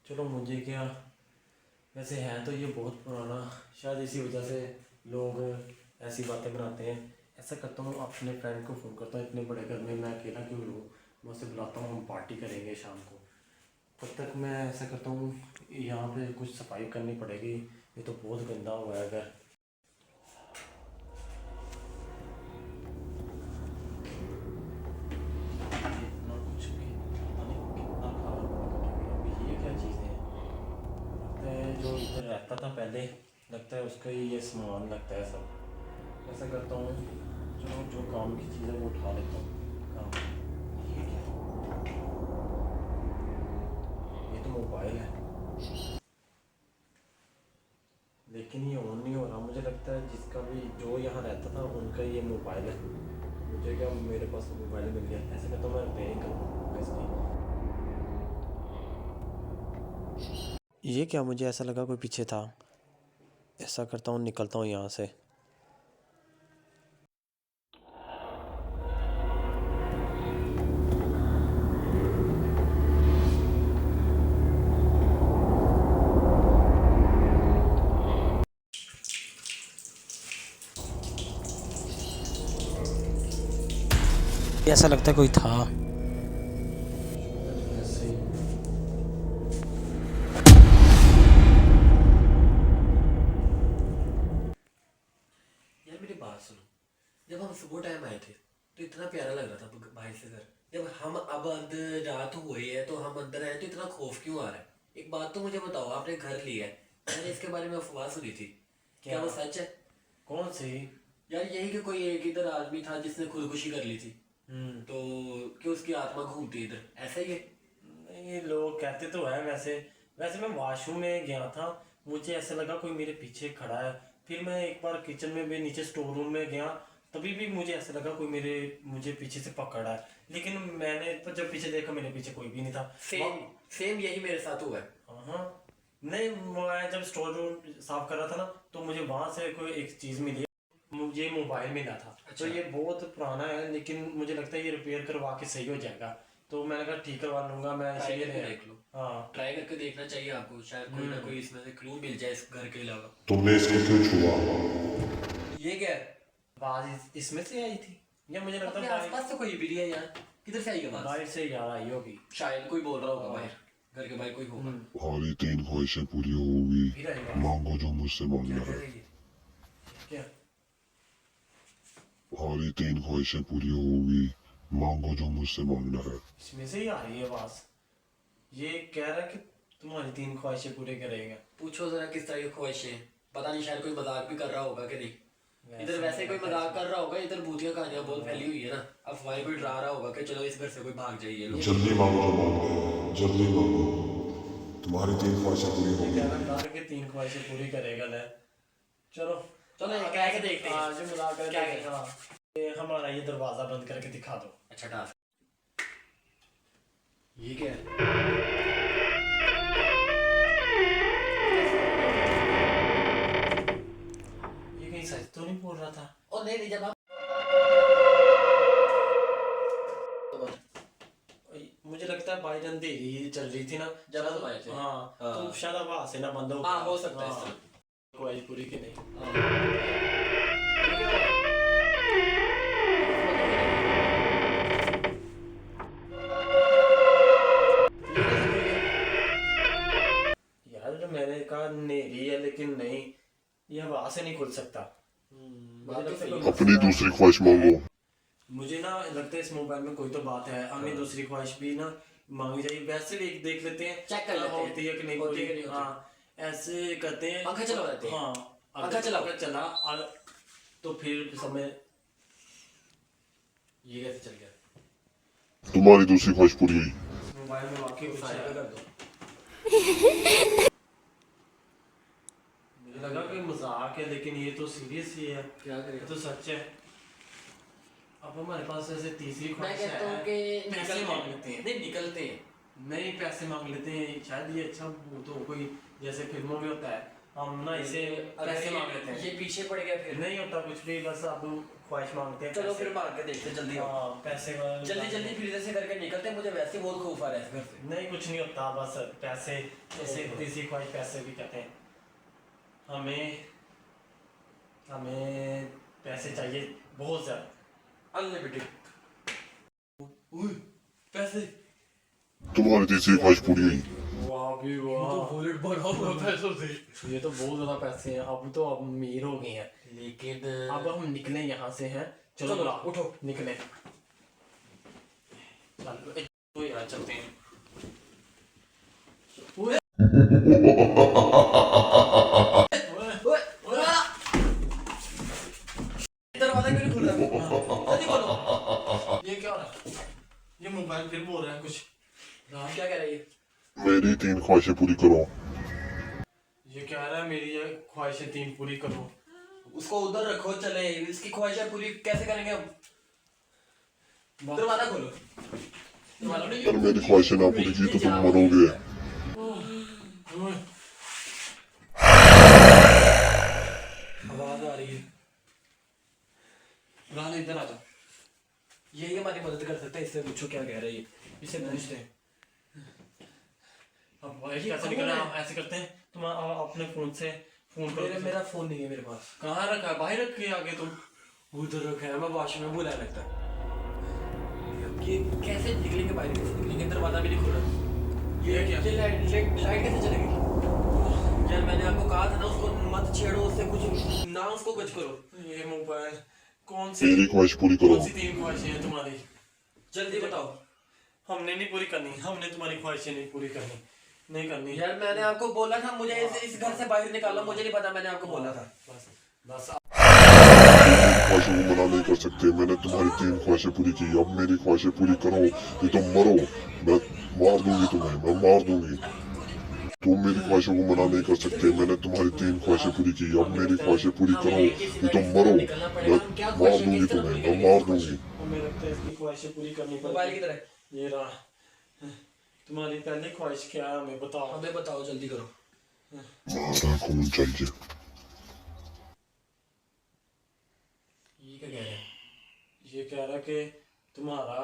चलो मुझे क्या, वैसे है तो ये बहुत पुराना, शायद इसी वजह से लोग ऐसी बातें बनाते हैं। ऐसा करता हूँ, अपने फ्रेंड को फ़ोन करता हूँ, इतने बड़े घर में मैं अकेला क्यों रहूँ। मैं उसे बुलाता हूँ, हम पार्टी करेंगे शाम को। तब तक मैं ऐसा करता हूँ, यहाँ पे कुछ सफाई करनी पड़ेगी, ये तो बहुत गंदा हुआ है घर। इतना कुछ भी पता नहीं कितना खराब होगा कभी कभी। ये क्या चीज़ें हैं, लगता है जो इधर रहता था पहले, लगता है उसका ही ये सामान लगता है सब। ऐसा करता हूँ, चलो जो काम की चीज़ है वो उठा लेता हूँ काम। ये क्या है? ये तो मोबाइल है, लेकिन ये ऑन नहीं हो रहा। मुझे लगता है जिसका भी जो यहाँ रहता था उनका ये मोबाइल है। मुझे क्या, मेरे पास मोबाइल मिल गया। ऐसा करता हूँ, मैं रिपेयरिंग करूँगा इसकी। ये क्या, मुझे ऐसा लगा कोई पीछे था। ऐसा करता हूँ, निकलता हूँ यहाँ से। ऐसा लगता है कोई था। ऐसे ही। यार मेरी बात सुनो, जब हम सुबह टाइम आए थे तो इतना प्यारा लग रहा था बाहर से घर। जब हम अब अंदर रात हुई है तो हम अंदर आए तो इतना खौफ क्यों आ रहा है। एक बात तो मुझे बताओ, आपने घर लिया है, मैंने इसके बारे में अफवाह सुनी थी, क्या वो सच है? कौन सी? यार यही कि कोई एक इधर आदमी था जिसने खुदकुशी कर ली थी, तो कि उसकी आत्मा घूमती इधर, ऐसा ही है? नहीं, लोग कहते तो है। वैसे वैसे मैं वॉशरूम में गया था, मुझे ऐसा लगा कोई मेरे पीछे खड़ा है। फिर मैं एक बार किचन में भी, नीचे स्टोर रूम में गया, तभी भी मुझे ऐसा लगा कोई मुझे पीछे से पकड़ा है। लेकिन मैंने तो जब पीछे देखा, मेरे पीछे कोई भी नहीं था। सेम सेम यही मेरे साथ हुआ है। हाँ, नहीं, मैं जब स्टोर रूम साफ कर रहा था ना, तो मुझे वहां से कोई एक चीज़ मिली, मुझे मोबाइल मिला था। अच्छा। तो ये बहुत पुराना है, लेकिन मुझे लगता है ये रिपेयर करवा के सही हो जाएगा। तो मैंने कहा ठीक करवा लूंगा मैं, ट्राई इसीलिए करके देख लो। हाँ। ट्राई करके देखना चाहिए आपको, शायद कोई ना कोई इसमें से क्लू मिल जाए इस घर के अलावा। तुमने इसको क्यों छुआ? ये क्या है? आवाज इसमें से आई थी, या मुझे लगता अपने है आसपास तो कोई भी नहीं है यार, किधर से आई आवाज? बाहर से याद आई होगी। शायद कोई बोल रहा होगा बाहर, घर के बाहर कोई होगा। तुम्हारी 3 ख्वाहिशें पूरी होगी, फिर आई आवाज। मांगो जो मुझसे क्या मांगना कह है। रही है? क्या? तुम्हारी 3 ख्वाहिशें पूरी होगी, मांगो जो मुझसे मांगना है। इसमें से ही आ रही है आवाज। ये कह रहा है कि तुम्हारी 3 ख्वाहिशें पूरे करेगा। पूछो जरा किस तरह की ख्वाहिशें हैं। पता नहीं, शायद कोई मजाक भी कर रहा होगा कि नहीं। इधर वैसे वैसे कोई मजाक कर रहा होगा, इधर भूतिया कहानियां बहुत फैली हुई है ना। अफवाह कोई डरा रहा होगा कि चलो इस घर से कोई भाग जाइए लोग। जल्दी मांगो जो मांगना है, जल्दी मांगो। तुम्हारी 3 ख्वाहिशें पूरी ये होगी। कह रहा है कि 3 ख्वाहिशें पूरी करेगा ले। चलो चलो ये कह के देखते हैं। आज मजाक कर क्या देखेगा। ये हमारा ये दरवाजा बंद करके दिखा दो। अच्छा टास्क। ये क्या है? ये कहीं सच तो नहीं बोल रहा था? और नहीं नहीं, जब आप मुझे लगता है बाहर अंधेरी चल रही थी ना, जब हम आए थे। हाँ, हाँ। तो शायद आवाज से ना बंद हो हाँ गया। हो सकता है इस हाँ, तरह। ख्वाहिश पूरी की नहीं। यार मैंने कहा अंधेरी है, लेकिन नहीं, ये आवाज से नहीं खुल सकता। मुझे लगता है कोई अपनी मसला है। दूसरी ख्वाहिश मांगो। मुझे ना लगता है इस मोबाइल में कोई तो बात है, हमें दूसरी ख्वाहिश भी ना मांगनी चाहिए। वैसे भी देख लेते हैं, चेक कर लेते हैं। होती है कि नहीं होती है होती। कि नहीं होती। हाँ, ऐसे करते हैं। पंखा चला लेते हैं। हाँ, पंखा चलाओ। अगर चला तो फिर समय। ये कैसे चल गया? तुम्हारी दूसरी ख्वाहिश पूरी हुई। मोबाइल में वाकई कुछ साइड है। पे कर दो। मुझे लगा कि मजाक है, लेकिन ये तो सीरियस ही है। क्या ये करें? तो सच है। अब हमारे पास ऐसे तीसरी मैं ख्वाहिश कहता हूँ है, कि पैसे मांग लेते हैं। नहीं निकलते हैं। नहीं, पैसे मांग लेते हैं, शायद ये अच्छा भूत हो कोई, जैसे फिल्मों में होता है। हम ना इसे पैसे मांग लेते हैं। ये पीछे पड़ गया फिर नहीं होता कुछ भी, बस अब ख्वाहिश मांगते हैं। चलो पैसे। फिर मार के देखते हैं जल्दी हाँ पैसे का जल्दी जल्दी फिर इधर से करके निकलते हैं, मुझे वैसे बहुत खौफ आ रहा है इस घर से। नहीं कुछ नहीं होता, बस पैसे, इसे तीसरी ख्वाहिश पैसे भी कहते हैं। हमें हमें पैसे चाहिए बहुत ज़्यादा। अनलिमिटेड पैसे। तुम्हारी तीसरी ख्वाहिश पूरी हुई। वाह भी तो वाह, वॉलेट भरा हुआ पैसों से। ये तो बहुत ज़्यादा पैसे हैं। अब तो अब अमीर हो गए हैं। लेकिन अब हम निकले यहाँ से हैं। चलो चलो, बुला, उठो। निकले। चलो तो यार चलते हैं। दरवाजा क्यों नहीं खुल रहा? जल्दी खोलो। ये क्या हो रहा है? ये मोबाइल फिर बोल रहा है कुछ। राम क्या कह रही है? मेरी 3 ख्वाहिशें पूरी करो। ये कह रहा है मेरी ये ख्वाहिशें 3 पूरी करो। उसको उधर रखो, चले इसकी ख्वाहिशें पूरी कैसे करेंगे हम? दरवाजा खोलो। दरवाजा नहीं अगर मेरी ख्वाहिशें ना पूरी की तो तुम मरोगे। आवाज आ रही है। रान इधर आ जाओ। यही हमारी मदद कर सकता है, इससे पूछो क्या कह रही है, इसे पूछते हैं। अब भाई कैसे निकलना है? हम ऐसे करते हैं, तुम अपने फोन से फोन करो। मेरा फोन नहीं है मेरे पास। कहाँ रखा है? बाहर रख के आगे तुम। उधर रखा है, मैं वॉशरूम में भूला लगता है। ये कैसे निकलेंगे बाहर, कैसे निकलेंगे? दरवाजा भी नहीं खुल रहा। ये क्या? ये लाइट कैसे चलेगी? यार मैंने आपको कहा था ना उसको मत छेड़ो, उससे कुछ ना उसको कुछ करो। ये मोबाइल कौन सी मेरी ख्वाहिश पूरी करो। कौन सी 3 ख्वाहिशें हैं तुम्हारी? जल्दी बताओ। हमने नहीं पूरी करनी, हमने तुम्हारी ख्वाहिशें नहीं पूरी करनी, नहीं करनी। यार मैंने आपको बोला था मुझे इस घर से बाहर निकालो, मुझे नहीं पता, मैंने आपको बोला था। बस बस ख्वाहिशों को मना नहीं कर सकते। मैंने तुम्हारी 3 ख्वाहिशें पूरी की, अब मेरी ख्वाहिशें पूरी करो नहीं तो मरो। मैं मार दूंगी तुम्हें, मैं मार दूंगी। तुम मेरी ख्वाहिशों को मना नहीं कर सकते। मैंने तुम्हारी 3 ख्वाहिशें पूरी की, अब मेरी ख्वाहिशें पूरी करो नहीं तो मरो। मैं मार दूंगी तुम्हें, मैं मार दूंगी। हमें लगता है इसकी ख्वाहिशें पूरी करनी मोबाइल की पड़ेगी। तरह ये रहा। तुम्हारी पहली ख्वाहिश क्या है हमें बताओ। हमें बताओ, जल्दी करो। तुम्हारा खून चाहिए। ये क्या कह रहे हैं? ये कह रहा कि तुम्हारा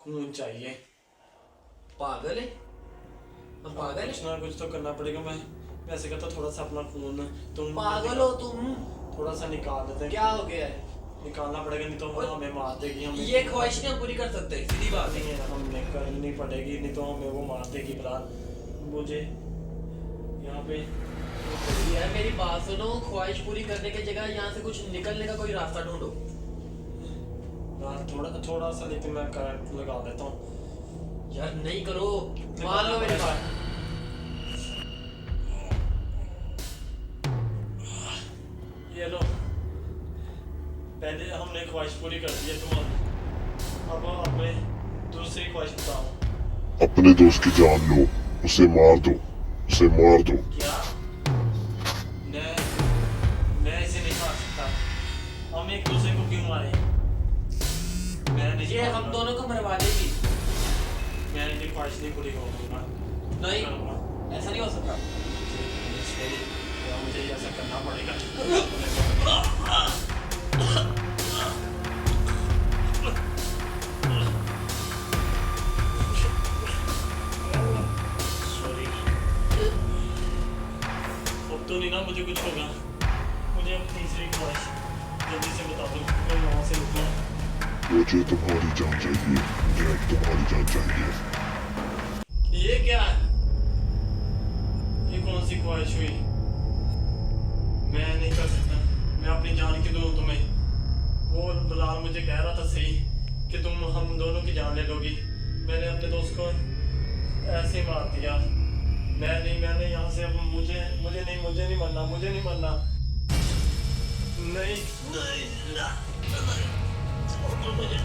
खून चाहिए। पागल है? हम पागल है? कुछ ना कुछ तो करना पड़ेगा। मैं वैसे कहता थोड़ा सा अपना खून तुम पागल हो तुम? थोड़ा सा निकाल देते हैं। क्या हो गया है? निकालना पड़ेगा, नहीं तो वो हमें मार देगी। हमें ये ख्वाहिश नहीं हम पूरी कर सकते, सीधी बात नहीं है। है, हमने करनी पड़ेगी, नहीं तो हमें वो मार देगी। फिलहाल मुझे यहाँ पे यार मेरी बात सुनो, ख्वाहिश पूरी करने की जगह यहाँ से कुछ निकलने का कोई रास्ता ढूंढो। थोड़ा सा, लेकिन मैं करंट लगा देता हूँ। यार नहीं करो, मान लो मेरी बात। ये लो, पहले हमने ख्वाहिश पूरी कर दी है तुम्हारी। अब हमें दूसरी ख्वाहिश बताओ। अपने दोस्त की जान लो, उसे मार दो, उसे मार दो। क्या? मैं इसे नहीं मार सकता। हम एक दूसरे को क्यों मारे? मैं नहीं ये हम मारूंगा। दोनों को मरवा देगी। मैं इनकी ख्वाहिश नहीं पूरी करूंगा। नहीं, करूंगा। ऐसा नहीं हो सकता। मुझे ऐसा करना पड़ेगा। सॉरी। अब तो नहीं ना मुझे कुछ होगा। मुझे अब तीसरी ख्वाहिश जल्दी से बता दो, मैं वहाँ से निकलूँ। मुझे तुम्हारी जान चाहिए, मुझे अब तुम्हारी जान चाहिए। ये क्या है? ये कौन सी ख्वाहिश हुई? मैं नहीं कर सकता। मैं अपनी जान क्यों दूँ तुम्हें? वो बिलाल मुझे कह रहा था सही कि तुम हम दोनों की जान ले लोगी। मैंने अपने दोस्त को ऐसे ही मार दिया। मैंने यहाँ से अब मुझे नहीं मरना, मुझे नहीं मरना। नहीं नहीं, छोड़ो मुझे।